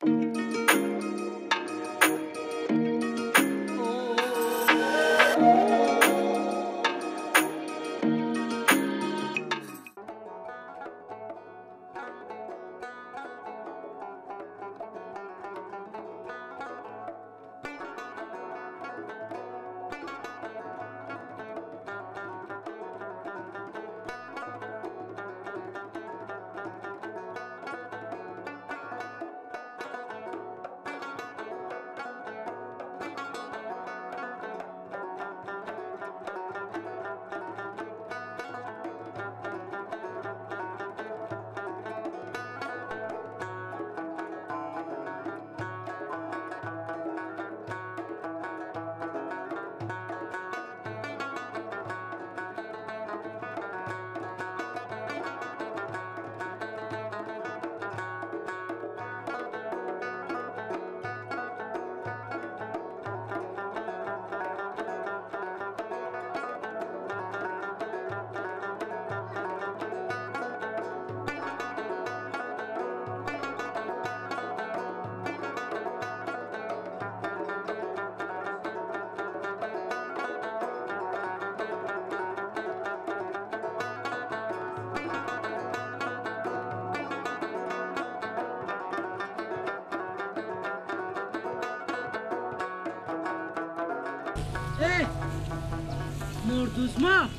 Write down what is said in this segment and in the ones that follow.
مردوزما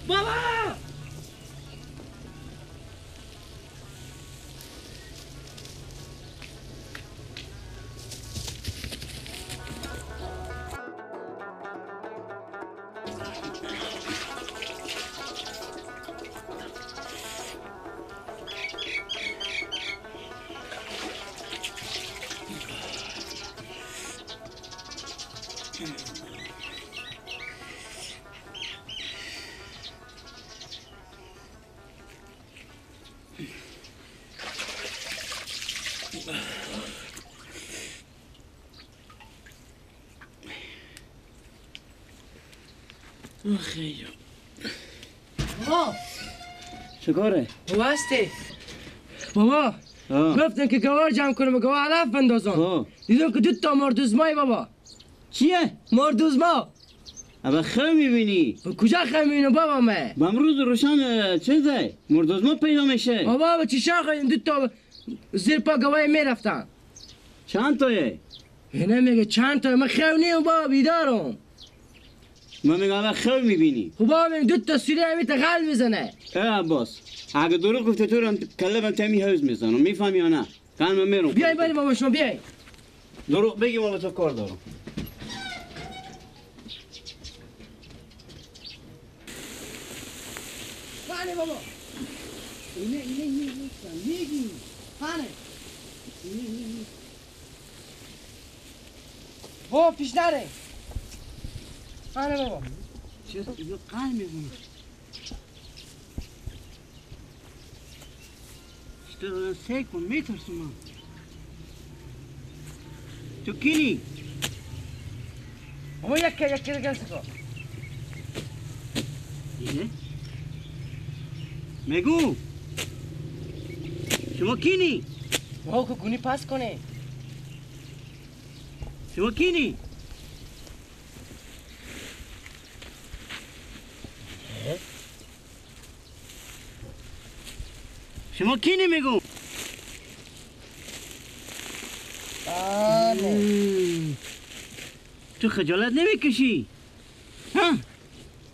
بابا خیلی بابا چکاره؟ بابا هستی؟ بابا گفتن که گوار جمع کنم و گوار علف بندازم دیدم که 2 تا مردوزمایی بابا. چیه؟ مردوزما. ابا خیلی میبینی؟ کجا خیلی میبینم بابا من؟ بامروز روشن چیزه؟ مردوزما پیدا میشه. بابا چی شاخه 2 تا زیر پا گواه میرفتن. چند تایه؟ اینه میگه چند تایه من خیلی نیم بابا بیدارم. من میگم ابا خیلی میبینی. خب بابا من 2 تا سوری همی تغل میزنه. ای عباس اگه دروغ گفته تو رو کلم تمی حوز میزنم میفهمی یا نه؟ من میرم. بیای بری بابا شما بیای. دروغ بگی والا تو کار دارم. بله بابا. اینه میگی. هانه. بابا پیش نره. هانه بابا. چیز دیگه قل میگونی. اشتغل سعی کن میترسم من. تو کینی؟ بابا یکی رو گلسه کن. اینه؟ میگو شما کینی؟ بابا که گونی پس کنه. شما کینی؟ شما کینی میگو؟ تو خجالت نمیکشی؟ ها؟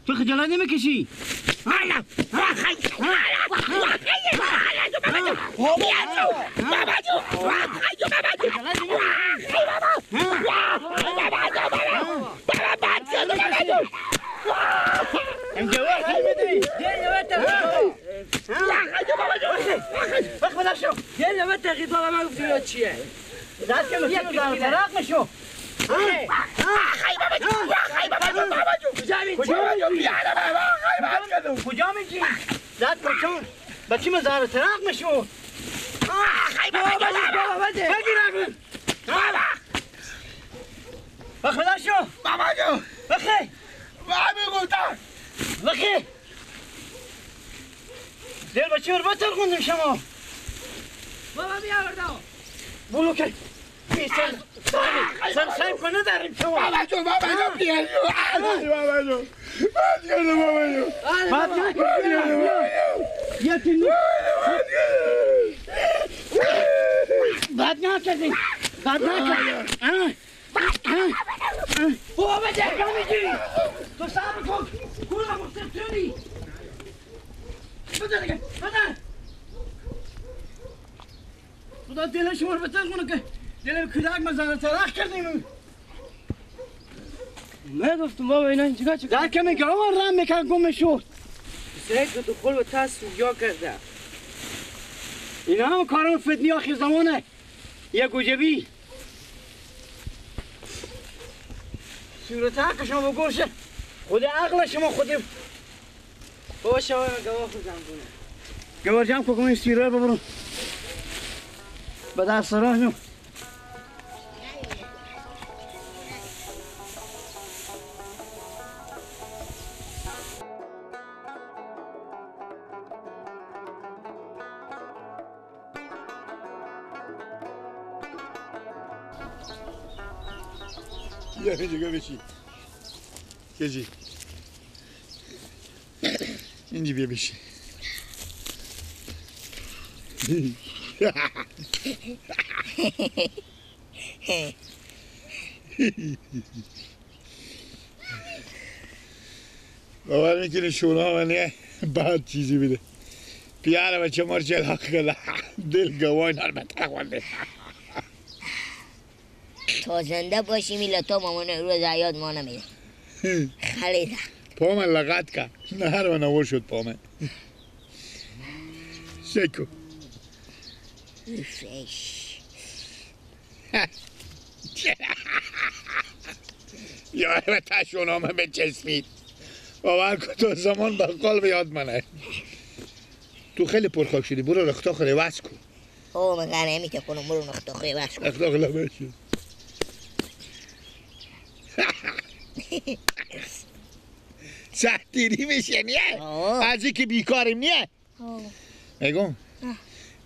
تو خجالت نمیکشی؟ یه نوه تقیید بابا من گفتیم یا چیه؟ دست که مسیح رو در طرق میشو خیلی بابا جو کجا میگی؟ دست بچون بچی من در طرق میشو خیلی بابا بده بگیرم بخدا شو بابا جو بخی میگوتن بخی دل بچه رو بطر خوندم شما بابا بیاوردم بولو که سر کنه نداریم شما بابا جو بیاری بابا جو بد نکردیم بابا بده کامیجی تو صبر کن کورا مستقلی بده دیگه بده خدا دل شما رو بتر کنه که دل کودک مزانه ترخ کردیم ما گفتم بابا اینا چیکار در که میگه آمان رم میکن گم شد سرک تو دخول و تاس یا کرده اینا هم کارون فتنی آخر زمانه یه گوجبی صورت حق شما بگوشه خود عقل شما خودی بابا شما گواه خود جمع کنه گوار جمع کنم این سیره رو ببرم به در سراح نو بیا اینجا بشی کجی اینجا بیا بشی باور میکنی شونا منیه بعد چیزی بده پیاره بچه مرچل حق کده دل گواهی نرمت خونده تا زنده باشی میلا تو مامان روز عیاد ما نمیده خلیده پامن لغت که نهر و نور شد پامن شکو فش یاره به تشونامه به چسبید باور کن تو زمان بقال به یاد منه تو خیلی پرخاک شدی برو رختاق روز کن او مگه نمیته کنم برو رختاق روز کن رختاق لبه شد سختیری میشه نیه از این که بیکاریم نیه میگم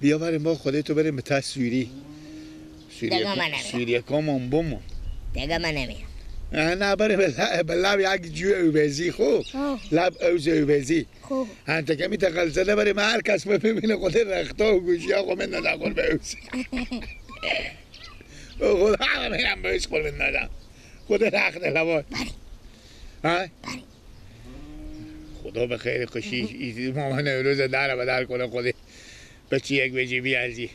بیا بریم با خودتو بریم به تصویری سوریه کامون بومون دیگه من نمیام نه بریم به لب یک جو اوبزی خوب لب اوز اوبزی خوب انت که میته قلزده بریم هر کس ببینه خود رختا و گوشی ها خود من ندخل به اوز خود همه میرم به اوز خود من ندم خود رخت لباد ها؟ خدا به خیر خوشی مامان روز در بدر کنه خودی بچی یک بجی بیارزی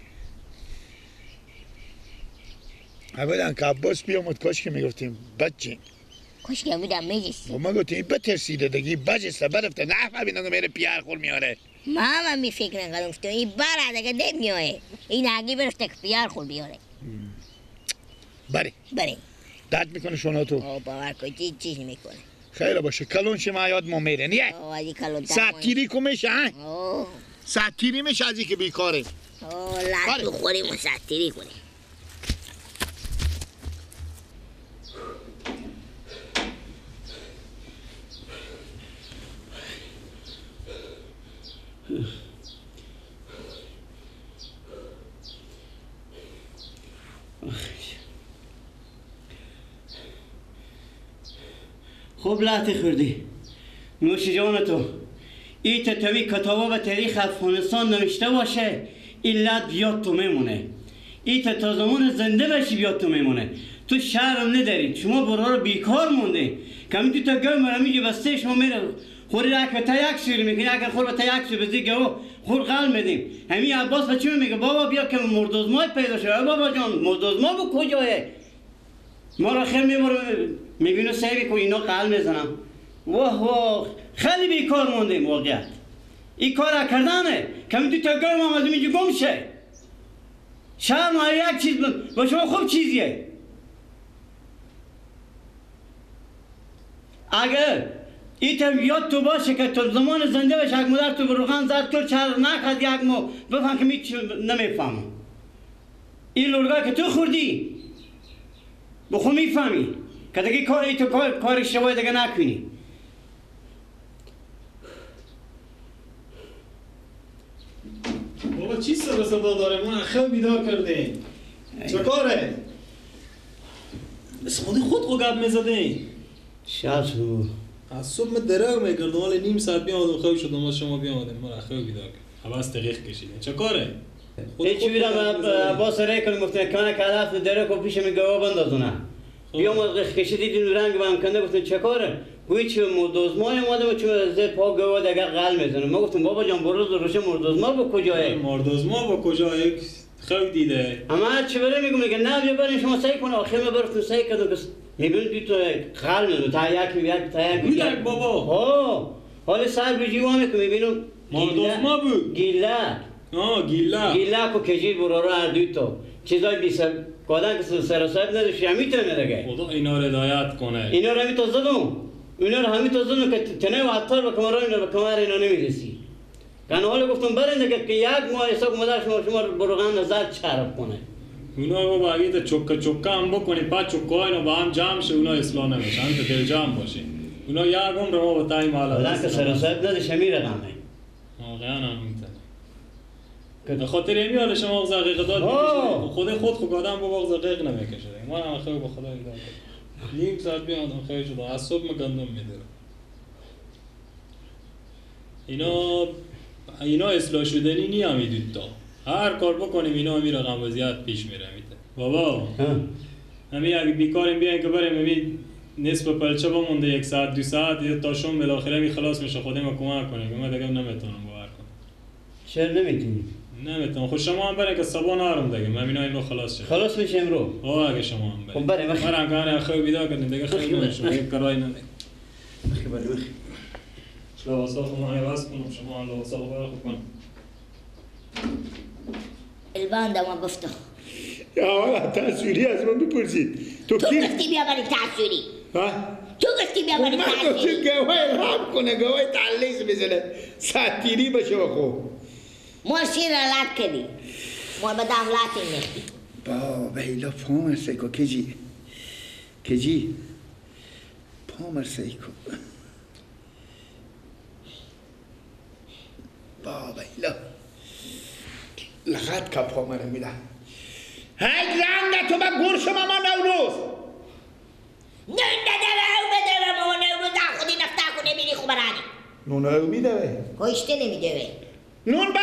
اولا که عباس بیامد کاش که میگفتیم بچین کاش که بودم میجستی و ما گفتیم بترسیده دگی بجسته برفته نه فهمیدن میره پیار خور میاره ما هم می فکر نکردم تو این بره دیگه دید میاره این اگی برفته که پیار خور بیاره بری بره درد میکنه شونا تو او باور کن چیز میکنه خیلی باشه کلون شما یاد ما میره نیه او ازی کلون ساعتیری که میشه او ساعتیری میشه ازی که بیکاره او لط بخوریم و سطیری کنیم خوب لحظه خوردی نوش جان تو این تتوی کتابا به تاریخ افغانستان نوشته باشه این لحظه بیاد تو میمونه این تا زمان زنده بشی بیاد تو میمونه تو شهرم نداری شما برا رو بیکار مونده کمی تو تا گم برا میگه بسته شما میره خوری رک به تا یک سوری میکنی اگر خور به تا یک سوری بزی گو خور قل میدیم همین عباس بچه میگه بابا بیا که مردازمای پیدا شده بابا جان مردازما بو کجایه ما را خیلی میبینو سعی کن اینا قل میزنم واه واه خیلی بیکار موندیم واقعیت این کار کردنه کمی تو تا گم هم از اینجا گم شه شرم یک چیز با شما خوب چیزیه اگر این تم یاد تو باشه که تو زمان زنده بشه یک مدر تو بروغان زد تو چهر نکد یک مو بفهم که نمیفهمم این لرگاه که تو خوردی بخو میفهمی که دیگه کاری تو کار شوای دیگه نکنی بابا چی سر صدا داره ما خیلی بیدار کرده چه کاره؟ بس خودی خود گپ میزده این شاید تو از صبح من درک میکردم ولی نیم ساعت بیامدم خواب شدم از شما بیامدم من خواب بیدار کردم عباس دقیق کشیده چه کاره؟ هیچ بیرم با سره کنم گفتن کنه که هدف داره کو پیش می گواه بندازونه بیام از کشیدی دین رنگ با هم کنده گفتن چه کاره؟ گویی چه مردوزمای اومده و چه زیر پا گواه دیگر قل میزنه ما گفتم بابا جان بروز روشه مردوزما با کجایه؟ مردوزما با کجایه؟ خواب دیده اما چه بره میگم میگه نه بیا برین شما سعی کنه آخر ما براتون سعی کردم بس میبینید تو قل میزنه تا یک بابا حالا سر به جیوه میکنم میبینم مردوزما بود گیله گیله کو کجید برو رو اردوی تو چیزای بیسر کادن که سر و صاحب نداشت میتونه دیگه خدا اینا رو هدایت کنه اینا رو همیتا زدم اینا رو همیتا زدم که تنه و عطار به کمر اینا نمیرسی کنه حالا گفتم برین دیگه که یک ماه حساب مدر شما بروغن نظر چرب کنه اونا بابا اگه تا چکه هم بکنی بعد چکه اینا با هم جمع شه اونا اصلاح نمیشه هم دل جمع باشه اونا یک عمر ما با تایم حالا حالا که سر و صاحب نداشت همی رقمه واقعا هم میتونه به خاطر این میاره شما مغز حقیقت داد خود خود آدم با مغز حقیق نمیکشه من هم خیلی با خدا ایدار کنم نیم ساعت بیادم خیلی شده از صبح مگندم میدارم اینا اصلاح شدنی نی همید تا هر کار بکنیم اینا همی رقم وضعیت پیش میره میده بابا همی اگه بیکاریم بیاین که بریم همی نصف پلچه بمونده یک ساعت دو ساعت یا تا شام بالاخره می خلاص میشه خودم کمک کنیم من دیگه نمیتونم باور کنم چرا نمیتونی؟ نمیتونم خود شما هم برین که صبح نارم دیگه من اینا امرو خلاص شد خلاص میشه امرو؟ اگه شما هم برین خب بریم من هم کنه خیلی بیدار کردیم دیگه خیلی نمیشه یک کارایی نداریم لباسا ما عوض کنم شما هم لباسا خوب کنم البان ما بفتو یا آقا تصویری از من بپرسید تو تو کی؟ گفتی بیا برای تصویری ها؟ تو گفتی بیا برای من گفتی تصویری گواه الهام کنه گواه تعلیس بزنه ساتیری باشه با خوب ما شیر لات کردی ما بدم لاتی نختی بیلا پامر سیکو کجی پامر سیکو بیلا لغت که پامر میدم های رنده تو با گرش ماما نوروز نون داده او بده ماما نوروز خودی نفتا کنه بیری خوب برانی نون او میده بی خوشته نمیده بی نون بده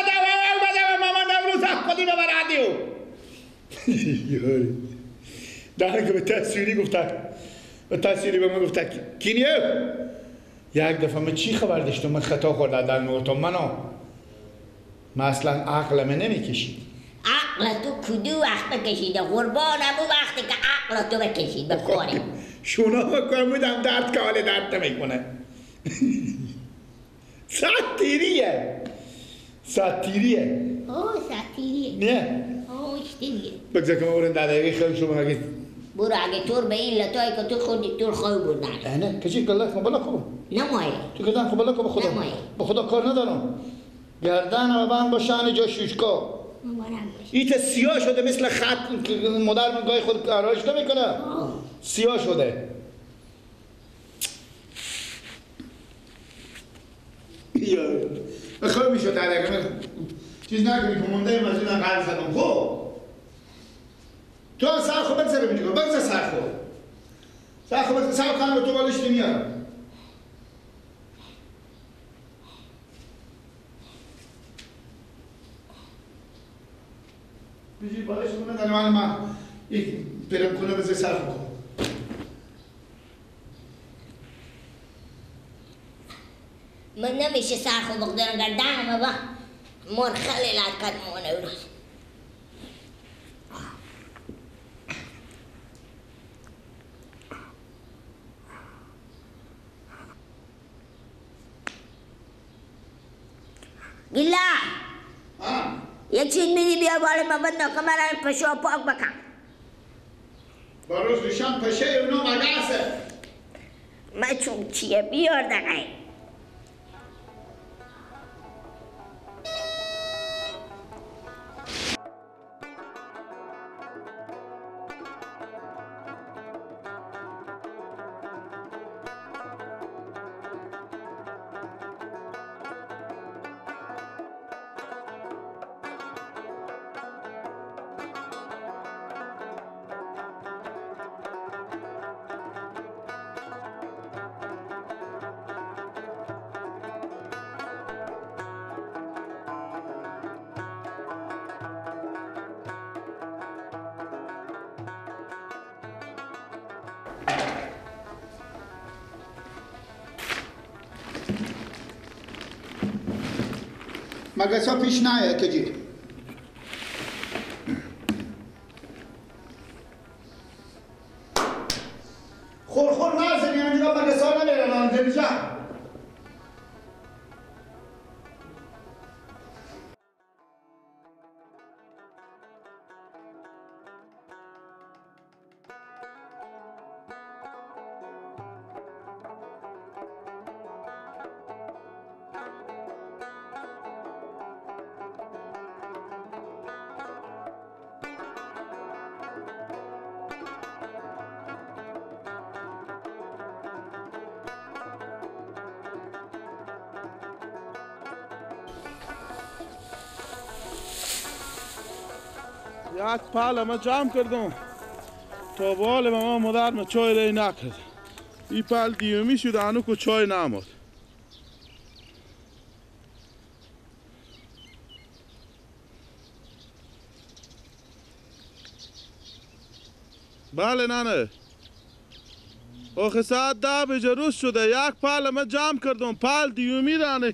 او بده ماما نوروز خودی ببرانی یاری داره که به تصویری به من گفته کینیو یک دفعه من چی خبر داشتم من خطا خورده در نوتم منو اصلا عقلمه نمیکشید عقل تو کدو وقت بکشیده قربانم او وقتی که عقل تو بکشید بخوری شونا بکنم بودم درد که حال درد نمیکنه ساتیریه اوه ساتیریه نه اوه اشتیریه بگذار که ما بریم در دقیقه خیلی شما اگه برو اگه طور به این لطایی که تو خودی طور خواه بردن نه کجی کلا خب بلا خوب نمایی تو کدام خب بلا خوب خدا نمایی. به خدا کار ندارم گردن و بند با شان جا شوشکا ایت سیاه شده مثل خط که مادر من گاهی خود آرایش نمیکنه سیاه شده خیلی میشد در چیز نکنی که مونده مزیدن قرد زدم خب تو هم سر خوب بگذاره بینی کن بگذار سر خوب بگذار سر خانم تو بالش نمیارم بجی بالش کنه در من یک پیرم کنه بذار سر خوب من نمیشه سرخو بقدرم گردنم با مرخلی لکن مونه اونو گلا یک چیز میدی بیا بالا ما بندو کمرم پشو پاک بکن باروز نشان پشه اونو مگاسه من چون چیه بیار دقیق مگس ها پیش نایه کجی خور نازنی همینجا مگس ها نمیرن آنجا جا یک پال ما جمع کردم تا بال ما مادر ما چای ری نکرد این پال دیومی شد انو که چای نماد بله ننه آخه ساعت 10 بجه روز شده یک پال ما جمع کردم پال دیومی دانه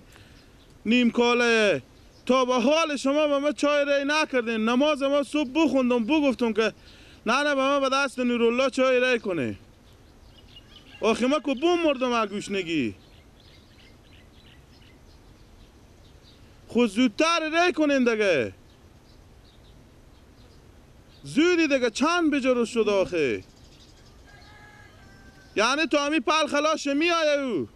نیم کاله تا به حال شما به ما چای ری نکردین نماز ما صبح بخوندم بگفتم که نه به ما به دست نورالله چای ری کنه آخه ما که بوم مردم از گوشنگی خود زودتر ری کنین دیگه زودی دیگه چند بجه روز شده آخه یعنی تو همی پل خلاص می آیه او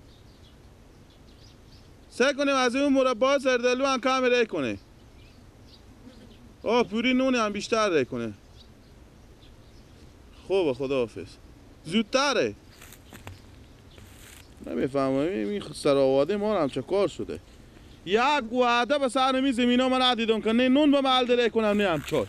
سعی کنیم از اون مربا زردالو هم کم ری کنه پوری نونی هم بیشتر ری کنه خوبه خداحافظ زودتره نمیفهمم این سراواده ما هم چه کار شده یک وعده به سر می زمین ها من ندیدم که نه نون به محل ری کنم نه هم چای